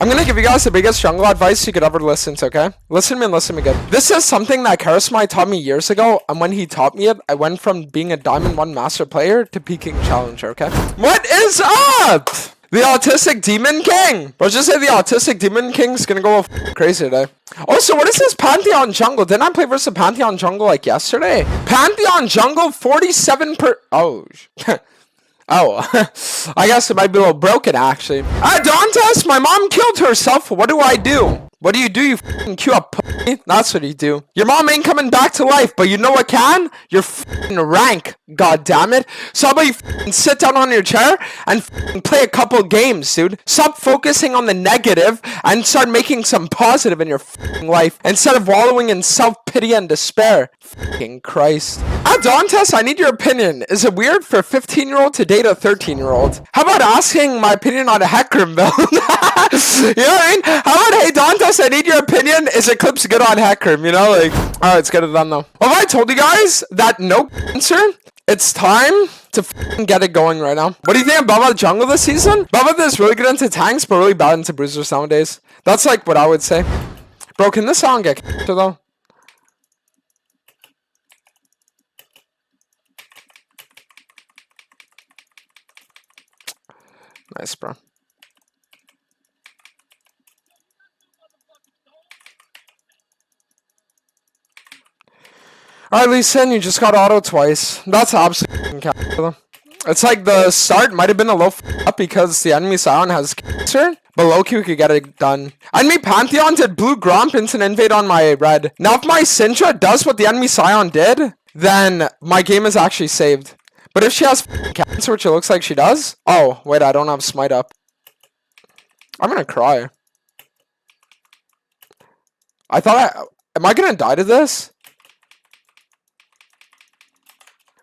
I'm gonna give you guys the biggest jungle advice you could ever listen to, okay? Listen to me and listen to me good. This is something that Karisma taught me years ago, and when he taught me it, I went from being a Diamond 1 master player to peaking challenger, okay? What is up? The Autistic Demon King! Bro, just say the Autistic Demon King's gonna go crazy today. Also, what is this Pantheon Jungle? Didn't I play versus Pantheon Jungle like yesterday? Pantheon Jungle 47 per... Oh, oh, I guess it might be a little broken, actually. Dantes, my mom killed herself. What do I do? What do? You f***ing queue up, pussy. That's what you do. Your mom ain't coming back to life, but you know what can? Your f***ing rank, god damn it. So how about you f***ing sit down on your chair and f***ing play a couple games, dude? Stop focusing on the negative and start making some positive in your f***ing life instead of wallowing in self-pity and despair. F***ing Christ. Dantes, I need your opinion. Is it weird for a 15-year-old to date a 13-year-old? How about asking my opinion on a HECARIM build? You know what I mean? How about, hey Dantes, I need your opinion. Is Eclipse good on HECARIM? You know, like, alright, let's get it done though. Well, I told you guys that no answer, it's time to f***ing get it going right now. What do you think about Baba Jungle this season? Baba is really good into tanks, but really bad into bruisers nowadays. That's like what I would say. Bro, can this song get to though? Nice, bro. Alright, Lisa, you just got auto twice. That's absolutely capital. It's like the start might have been a low up because the enemy Scion has cancer, but low-key could get it done. Enemy Pantheon did blue Gromp into an invade on my red. Now if my Syndra does what the enemy Scion did, then my game is actually saved. But if she has cancer, which it looks like she does... Oh, wait, I don't have smite up. I'm gonna cry. I thought Am I gonna die to this?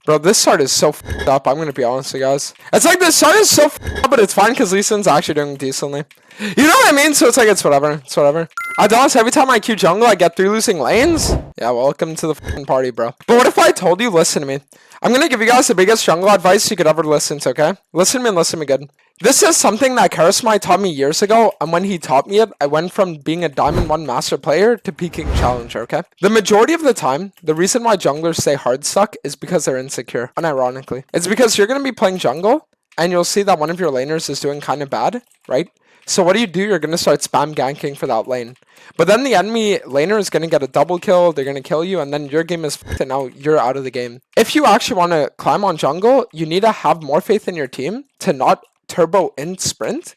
Bro, this start is so f***ed up, I'm gonna be honest with you guys. It's like this start is so f***ed up, but it's fine because Lee Sin's actually doing decently. You know what I mean? So it's like, it's whatever. It's whatever. I don't know, every time I queue jungle, I get 3 losing lanes. Yeah, welcome to the f***ing party, bro. But what if I told you, listen to me. I'm gonna give you guys the biggest jungle advice you could ever listen to, okay? Listen to me and listen to me good. This is something that Karisma taught me years ago, and when he taught me it, I went from being a Diamond 1 master player to peaking challenger, okay? The majority of the time, the reason why junglers stay hard stuck is because they're insecure, unironically. It's because you're gonna be playing jungle, and you'll see that one of your laners is doing kind of bad, right? So what do? You're going to start spam ganking for that lane. But then the enemy laner is going to get a double kill, they're going to kill you, and then your game is f***ed and now you're out of the game. If you actually want to climb on jungle, you need to have more faith in your team to not turbo in sprint,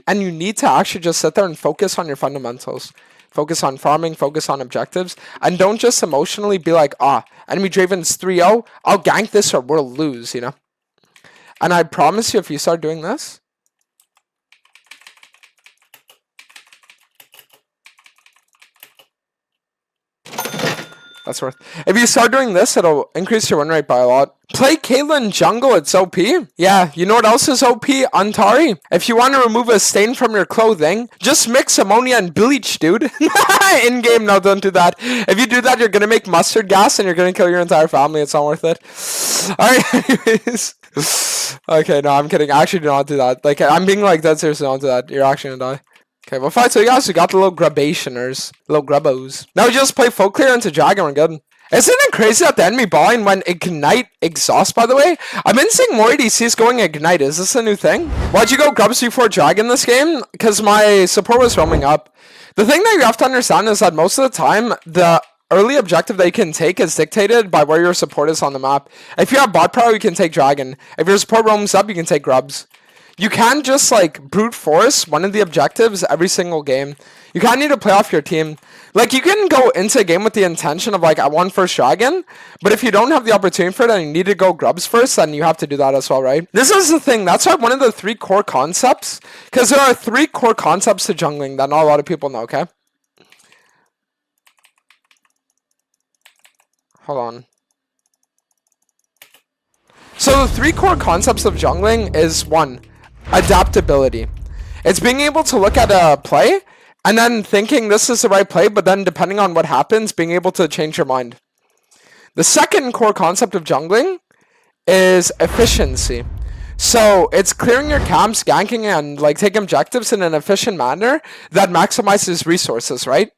and you need to actually just sit there and focus on your fundamentals. Focus on farming, focus on objectives, and don't just emotionally be like, enemy Draven's 3-0, I'll gank this or we'll lose, you know? And I promise you, if you start doing this, that's worth. If you start doing this, it'll increase your win rate by a lot. Play Caitlyn jungle, it's OP. Yeah, you know what else is OP? Antari. If you want to remove a stain from your clothing, just mix ammonia and bleach, dude. In game, no, don't do that. If you do that, you're gonna make mustard gas and you're gonna kill your entire family. It's not worth it. Alright, anyways. Okay, no, I'm kidding. Actually, do not do that. Like, I'm being like dead serious, don't do that. You're actually gonna die. Okay, well, fight. So you guys, we got the little grubationers, little grubbos. Now we just play full clear into dragon. We're good. Isn't it crazy that the enemy balling went ignite exhaust? By the way, I've been seeing more ADCs going ignite. Is this a new thing? Why'd you go grubs before dragon this game? Because my support was roaming up. The thing that you have to understand is that most of the time the early objective that you can take is dictated by where your support is on the map. If you have bot power, you can take dragon. If your support roams up, you can take grubs. You can't just like brute force one of the objectives every single game. You kind of need to play off your team. Like, you can go into a game with the intention of like, I want first dragon, but if you don't have the opportunity for it and you need to go grubs first, then you have to do that as well, right? This is the thing. That's why one of the 3 core concepts, because there are 3 core concepts to jungling that not a lot of people know, okay? Hold on. So the 3 core concepts of jungling is 1, adaptability. It's being able to look at a play and then thinking this is the right play, but then depending on what happens, being able to change your mind. The second core concept of jungling is efficiency. So it's clearing your camps, ganking, and like taking objectives in an efficient manner that maximizes resources, right?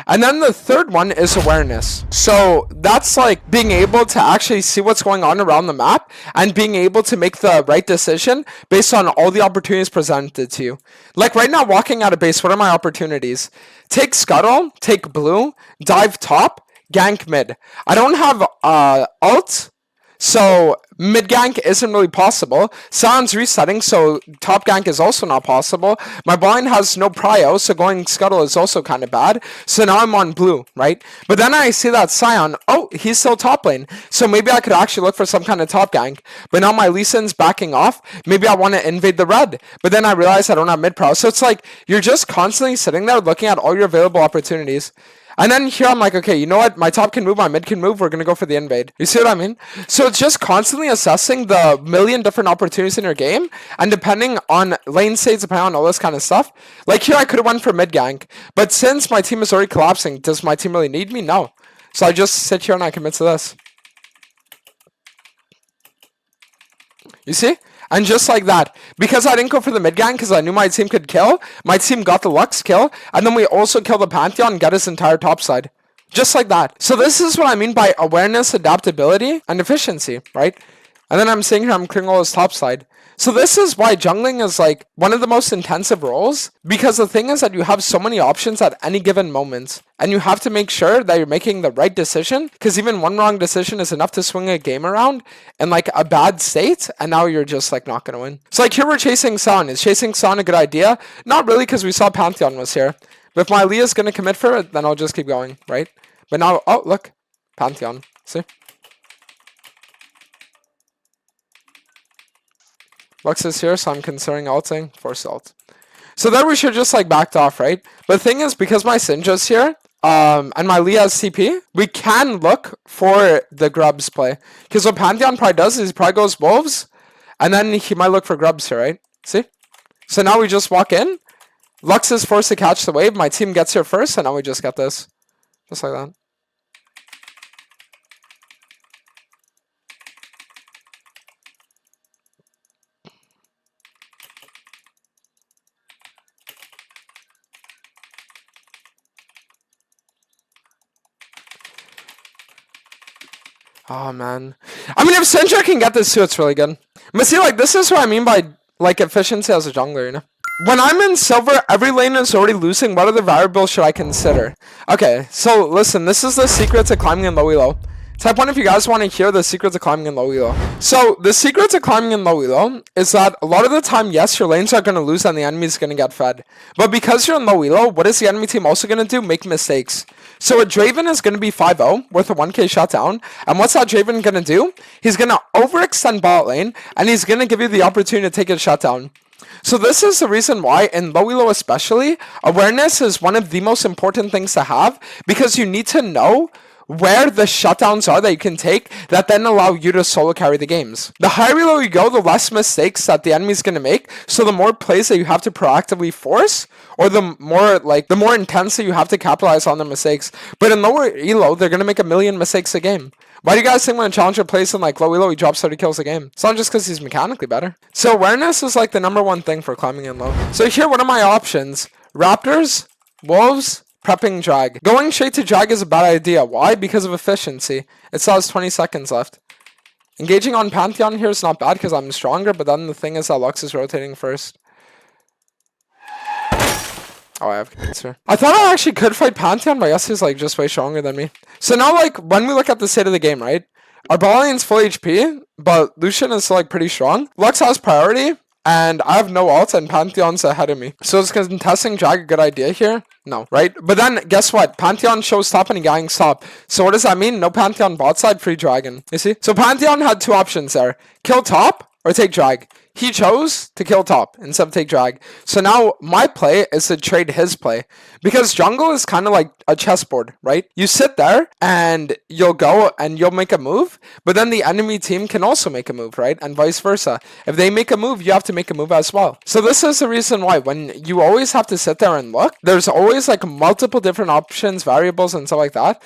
And then the third one is awareness. So that's like being able to actually see what's going on around the map and being able to make the right decision based on all the opportunities presented to you. Like right now, walking out of base, what are my opportunities? Take scuttle, take blue, dive top, gank mid. I don't have ult. So mid gank isn't really possible. Sound's resetting, so top gank is also not possible. My blind has no prio, so going scuttle is also kind of bad. So now I'm on blue, right? But then I see that Sion, oh, he's still top lane. So maybe I could actually look for some kind of top gank. But now my Lee Sin's backing off. Maybe I want to invade the red. But then I realize I don't have mid prio. So it's like you're just constantly sitting there looking at all your available opportunities. And then here I'm like, okay, you know what? My top can move, my mid can move. We're going to go for the invade. You see what I mean? So it's just constantly assessing the million different opportunities in your game. And depending on lane states, depending on all this kind of stuff. Like here I could have went for mid gank. But since my team is already collapsing, does my team really need me? No. So I just sit here and I commit to this. You see? And just like that, because I didn't go for the mid gang because I knew my team could kill, my team got the Lux kill, and then we also killed the Pantheon and got his entire top side. Just like that. So this is what I mean by awareness, adaptability, and efficiency, right? And then I'm saying here I'm clearing all his top side. So this is why jungling is like one of the most intensive roles, because the thing is that you have so many options at any given moment, and you have to make sure that you're making the right decision, because even one wrong decision is enough to swing a game around in like a bad state, and now you're just like not gonna win. So like here we're chasing Son. Is chasing Son a good idea? Not really, because we saw Pantheon was here. But if my Leah's gonna commit for it, then I'll just keep going, right? But now, oh look, Pantheon, see? Lux is here, so I'm considering ulting. Force ult. So then we should just like backed off, right? But the thing is, because my Sinja's here, and my Lee has CP, we can look for the grubs play. Because what Pantheon probably does is he probably goes wolves, and then he might look for grubs here, right? See? So now we just walk in. Lux is forced to catch the wave. My team gets here first, and now we just get this. Just like that. Oh, man. I mean, if Sinja can get this too, it's really good. But see, like, this is what I mean by, like, efficiency as a jungler, you know? When I'm in silver, every lane is already losing. What other variables should I consider? Okay, so listen, this is the secret to climbing in low elo. Type 1 if you guys want to hear the secret to climbing in low elo. So, the secret to climbing in low elo is that a lot of the time, yes, your lanes are going to lose and the enemy's going to get fed. But because you're in low elo, what is the enemy team also going to do? Make mistakes. So a Draven is going to be 5-0 with a 1k shutdown. And what's that Draven going to do? He's going to overextend bot lane, and he's going to give you the opportunity to take a shutdown. So this is the reason why, in low elo especially, awareness is one of the most important things to have, because you need to know where the shutdowns are that you can take that then allow you to solo carry the games. The higher elo you go, the less mistakes that the enemy's going to make, so the more plays that you have to proactively force, or the more intensely you have to capitalize on the mistakes. But in lower elo, they're going to make a million mistakes a game. Why do you guys think when a challenger plays in like low elo, he drops 30 kills a game? It's not just because he's mechanically better. So awareness is like the #1 thing for climbing in low. So here, what are my options? Raptors, wolves, prepping drag. Going straight to drag is a bad idea. Why? Because of efficiency. It still has 20 seconds left. Engaging on Pantheon here is not bad because I'm stronger, but then the thing is that Lux is rotating first. Oh, I have cancer. I thought I actually could fight Pantheon, but I guess he's like just way stronger than me. So now, like, when we look at the state of the game, right? Our bot lane's full HP, but Lucian is like pretty strong. Lux has priority, and I have no ult, and Pantheon's ahead of me. So is contesting drag a good idea here? No, right? But then, guess what? Pantheon shows top and he gang stop. So what does that mean? No Pantheon bot side, free dragon. You see? So Pantheon had two options there. Kill top or take drag. He chose to kill top instead of take drag. So now my play is to trade his play. Because jungle is kind of like a chessboard, right? You sit there and you'll go and you'll make a move. But then the enemy team can also make a move, right? And vice versa. If they make a move, you have to make a move as well. So this is the reason why when you always have to sit there and look, there's always like multiple different options, variables, and stuff like that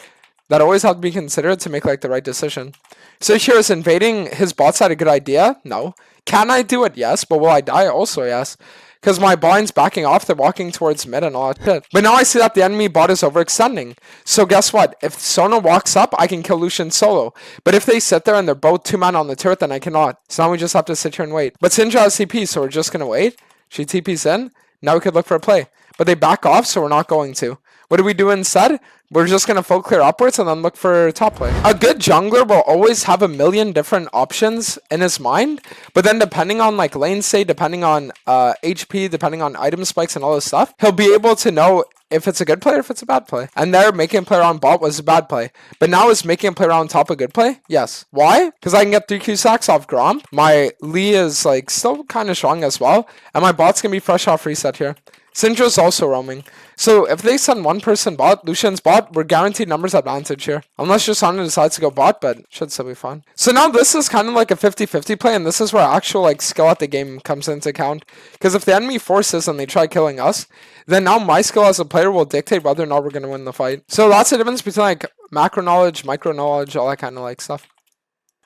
always have to be considered to make like the right decision. So here, is invading his bot side a good idea? No. Can I do it? Yes. But will I die? Also, yes. Because my blind's backing off, they're walking towards mid and all that shit. But now I see that the enemy bot is overextending. So guess what? If Sona walks up, I can kill Lucian solo. But if they sit there and they're both 2-man on the turret, then I cannot. So now we just have to sit here and wait. But Syndra has TP, so we're just going to wait. She TP's in. Now we could look for a play. But they back off, so we're not going to. What do we do instead? We're just going to full clear upwards and then look for top play. A good jungler will always have a million different options in his mind. But then depending on like lane state, depending on HP, depending on item spikes and all this stuff, he'll be able to know if it's a good play or if it's a bad play. And there, making a play around bot was a bad play. But now is making a play around top a good play? Yes. Why? Because I can get 3Q sacks off Gromp. My Lee is like still kind of strong as well. And my bot's going to be fresh off reset here. Syndra's also roaming. So if they send one person bot, Lucian's bot, we're guaranteed numbers advantage here. Unless Jasana decides to go bot, but should still be fine. So now this is kind of like a 50-50 play, and this is where actual like skill at the game comes into account. Because if the enemy forces and they try killing us, then now my skill as a player will dictate whether or not we're going to win the fight. So that's the difference between like macro knowledge, micro knowledge, all that kind of like stuff.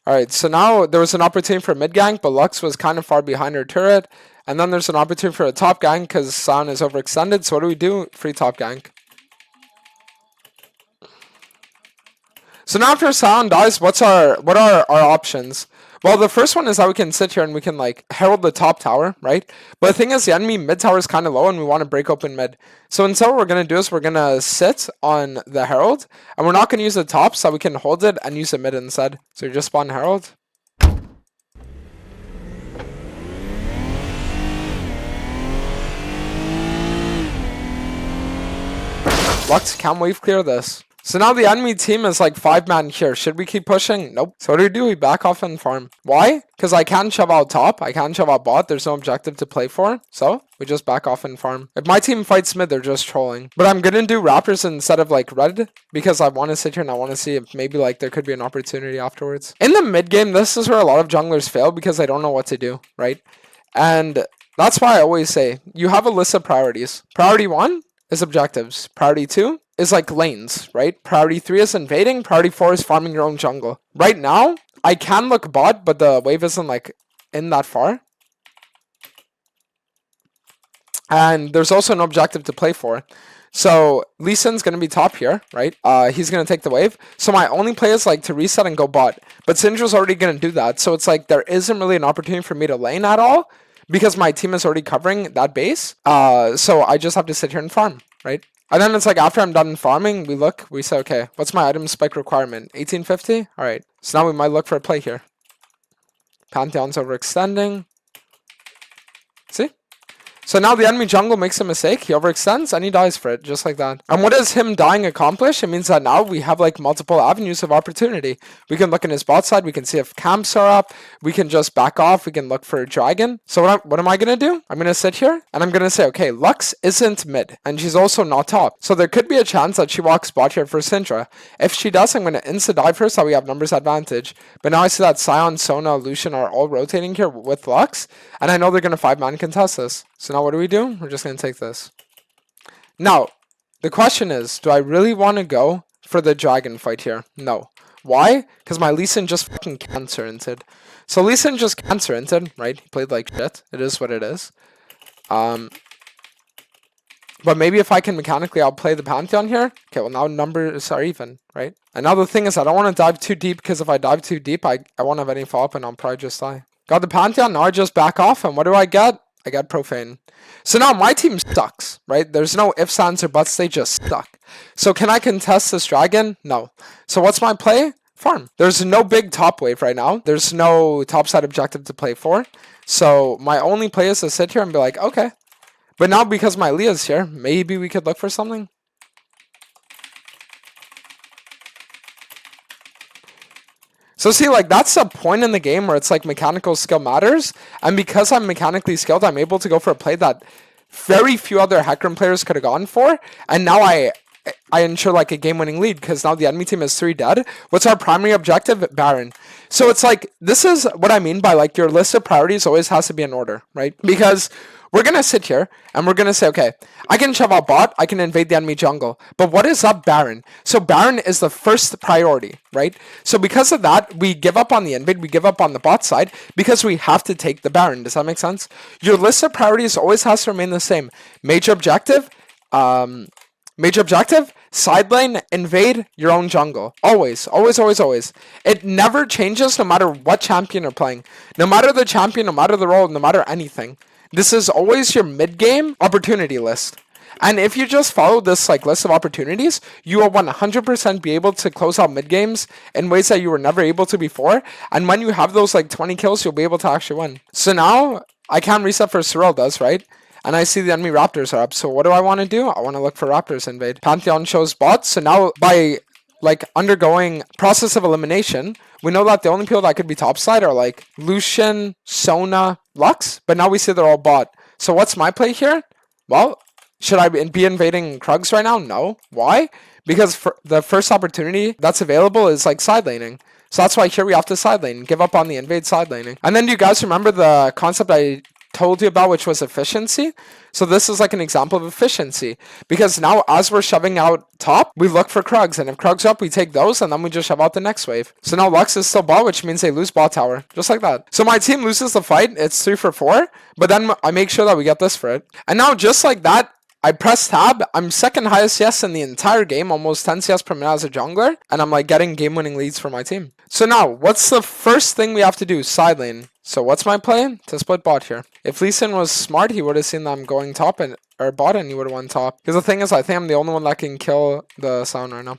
Alright, so now there was an opportunity for mid gank, but Lux was kind of far behind her turret. And then there's an opportunity for a top gank because Sion is overextended. So what do we do? Free top gank. So now after Sion dies, what are our options? Well, the first one is that we can sit here and we can like herald the top tower, right? But the thing is the enemy mid tower is kind of low and we want to break open mid. So instead what we're going to do is we're going to sit on the herald and we're not going to use the top so we can hold it and use the mid instead. So you just spawn herald. Lux, can wave clear this? So now the enemy team is like 5-man here. Should we keep pushing? Nope. So what do? We back off and farm. Why? Because I can't shove out top. I can't shove out bot. There's no objective to play for. So we just back off and farm. If my team fights mid, they're just trolling. But I'm going to do Raptors instead of like red. Because I want to sit here and I want to see if maybe like there could be an opportunity afterwards. In the mid game, this is where a lot of junglers fail because they don't know what to do, right? And that's why I always say, you have a list of priorities. Priority 1 is objectives. Priority 2 is like lanes, right? Priority 3 is invading. Priority 4 is farming your own jungle. Right now, I can look bot, but the wave isn't like in that far. And there's also an objective to play for. So Lee Sin's going to be top here, right? He's going to take the wave. So my only play is like to reset and go bot. But Syndra's already going to do that. So it's like there isn't really an opportunity for me to lane at all. Because my team is already covering that base. So I just have to sit here and farm, right? And then it's like after I'm done farming, we say, okay, what's my item spike requirement? 1850? Alright. So now we might look for a play here. Pantheon's overextending. See? So now the enemy jungle makes a mistake, he overextends, and he dies for it, just like that. And what does him dying accomplish? It means that now we have like multiple avenues of opportunity. We can look in his bot side, we can see if camps are up, we can just back off, we can look for a dragon. So what am I going to do? I'm going to sit here, and I'm going to say, okay, Lux isn't mid, and she's also not top. So there could be a chance that she walks bot here for Syndra. If she does, I'm going to insta-dive her so we have numbers advantage. But now I see that Sion, Sona, Lucian are all rotating here with Lux, and I know they're going to 5-man contest this. So now what do? We're just going to take this. Now, the question is, do I really want to go for the dragon fight here? No. Why? Because my Lee Sin just fucking cancer-inted. So Lee Sin just cancer-inted, right? He played like shit. It is what it is. But maybe if I can mechanically outplay the Pantheon here. Okay, well now numbers are even, right? And now the thing is, I don't want to dive too deep because if I dive too deep, I won't have any follow-up and I'll probably just die. Got the Pantheon, now I just back off, and what do I get? I got Profane. So now my team sucks, right? There's no ifs, ands, or buts. They just suck. So can I contest this dragon? No. So what's my play? Farm. There's no big top wave right now. There's no top side objective to play for. So my only play is to sit here and be like, okay. But now because my Leah's here, maybe we could look for something. So see, like, that's a point in the game where it's like mechanical skill matters. And because I'm mechanically skilled, I'm able to go for a play that very few other HECARIM players could have gone for. And now I I ensure like a game-winning lead because now the enemy team is 3 dead. What's our primary objective? Baron. So it's like, this is what I mean by like your list of priorities always has to be in order, right? Because we're going to sit here and we're going to say, okay, I can shove out bot, I can invade the enemy jungle, but what is up Baron? So Baron is the first priority, right? So because of that, we give up on the invade, we give up on the bot side because we have to take the Baron. Does that make sense? Your list of priorities always has to remain the same. Major objective, side lane, invade your own jungle. Always, always, always, always. It never changes no matter what champion you're playing. No matter the champion, no matter the role, no matter anything. This is always your mid-game opportunity list. And if you just follow this like list of opportunities, you will 100% be able to close out mid-games in ways that you were never able to before. And when you have those like 20 kills, you'll be able to actually win. So now, I can reset for Sorel does, right? And I see the enemy Raptors are up. So what do I want to do? I want to look for Raptors invade. Pantheon shows bots. So now by like undergoing process of elimination, we know that the only people that could be topside are like Lucian, Sona, Lux. But now we see they're all bot. So what's my play here? Well, should I be invading Krugs right now? No. Why? Because for the first opportunity that's available is like side laning. So that's why here we have to side lane. Give up on the invade side laning. And then do you guys remember the concept I told you about, which was efficiency? So this is like an example of efficiency, because now as we're shoving out top, we look for Krugs, and if Krugs up, we take those, and then we just shove out the next wave. So now Lux is still bot, which means they lose bot tower, just like that. So my team loses the fight, it's 3 for 4, but then I make sure that we get this for it. And now just like that, I press tab, I'm second highest CS in the entire game, almost 10 CS per minute as a jungler, and I'm like getting game-winning leads for my team. So now, what's the first thing we have to do? Side lane. So what's my plan? To split bot here. If Lee Sin was smart, he would have seen that I'm going top and or bot, and he would have won top. Because the thing is, I think I'm the only one that can kill the sound right now.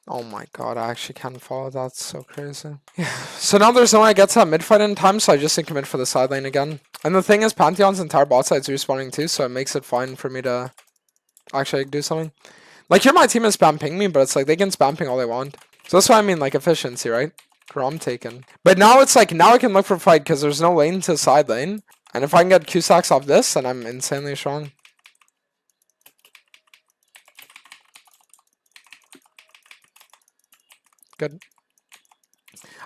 Oh my god, I actually can't follow. That's so crazy. Yeah. So now there's no way I get to that mid fight in time, so I just need to commit for the side lane again. And the thing is, Pantheon's entire bot side's respawning too, so it makes it fine for me to actually do something. Like here my team is spam ping me, but it's like they can spam ping all they want. So that's what I mean, like efficiency, right? Grom taken. But now it's like, now I can look for fight because there's no lane to side lane. And if I can get Q-Sacks off this, then I'm insanely strong. Good.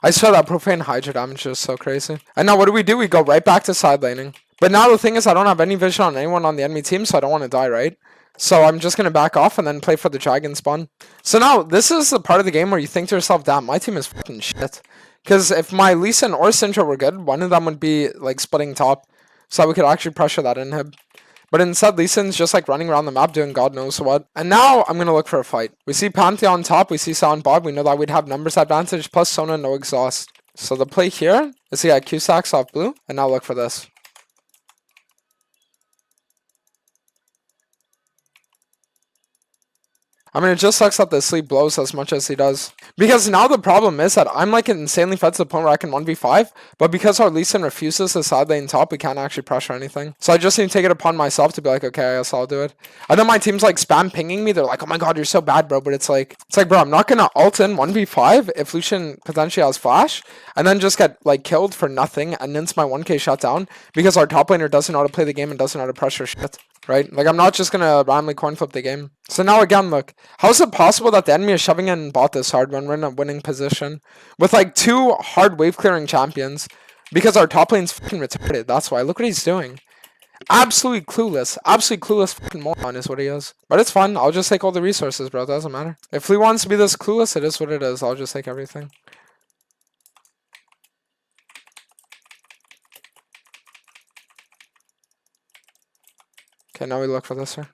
I saw that profane Hydra damage is so crazy. And now what do? We go right back to side laning. But now the thing is, I don't have any vision on anyone on the enemy team, so I don't want to die, right? So I'm just going to back off and then play for the dragon spawn. So now, this is the part of the game where you think to yourself, damn, my team is fucking shit. Because if my Lee Sin or Syndra were good, one of them would be like splitting top. So that we could actually pressure that inhib. But instead, Lee Sin's just like running around the map doing god knows what. And now, I'm going to look for a fight. We see Pantheon top, we see Sound bot, we know that we'd have numbers advantage, plus Sona no exhaust. So the play here is to get Q-Sacks off blue, and now look for this. I mean, it just sucks that the sleep blows as much as he does. Because now the problem is that I'm like insanely fed to the point where I can 1v5, but because our Lee Sin refuses to side lane top, we can't actually pressure anything. So I just need to take it upon myself to be like, okay, I guess I'll do it. I know my team's like spam pinging me. They're like, oh my god, you're so bad, bro. But it's like, bro, I'm not gonna ult in 1v5 if Lucian potentially has flash, and then just get like killed for nothing, and then it's my 1k shut down because our top laner doesn't know how to play the game and doesn't know how to pressure shit. Right? Like, I'm not just gonna randomly coin flip the game. So now again, look. How is it possible that the enemy is shoving in bot this hard when we're in a winning position? With like 2 hard wave clearing champions. Because our top lane's fucking retarded. That's why. Look what he's doing. Absolutely clueless. Absolutely clueless fucking moron is what he is. But it's fun. I'll just take all the resources, bro. It doesn't matter. If Lee wants to be this clueless, it is what it is. I'll just take everything. Okay, now we look for this here.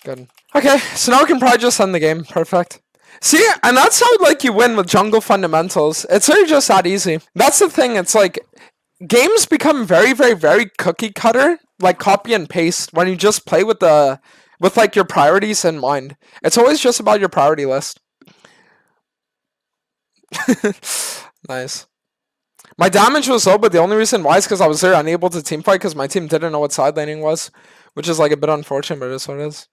Good. Okay, so now we can probably just end the game. Perfect. See, and that's how like you win with jungle fundamentals. It's really just that easy. That's the thing. It's like games become very, very, very cookie cutter, like copy and paste when you just play with like your priorities in mind. It's always just about your priority list. Nice. My damage was low, but the only reason why is because I was there unable to team fight because my team didn't know what side laning was, which is like a bit unfortunate, but it is what it is.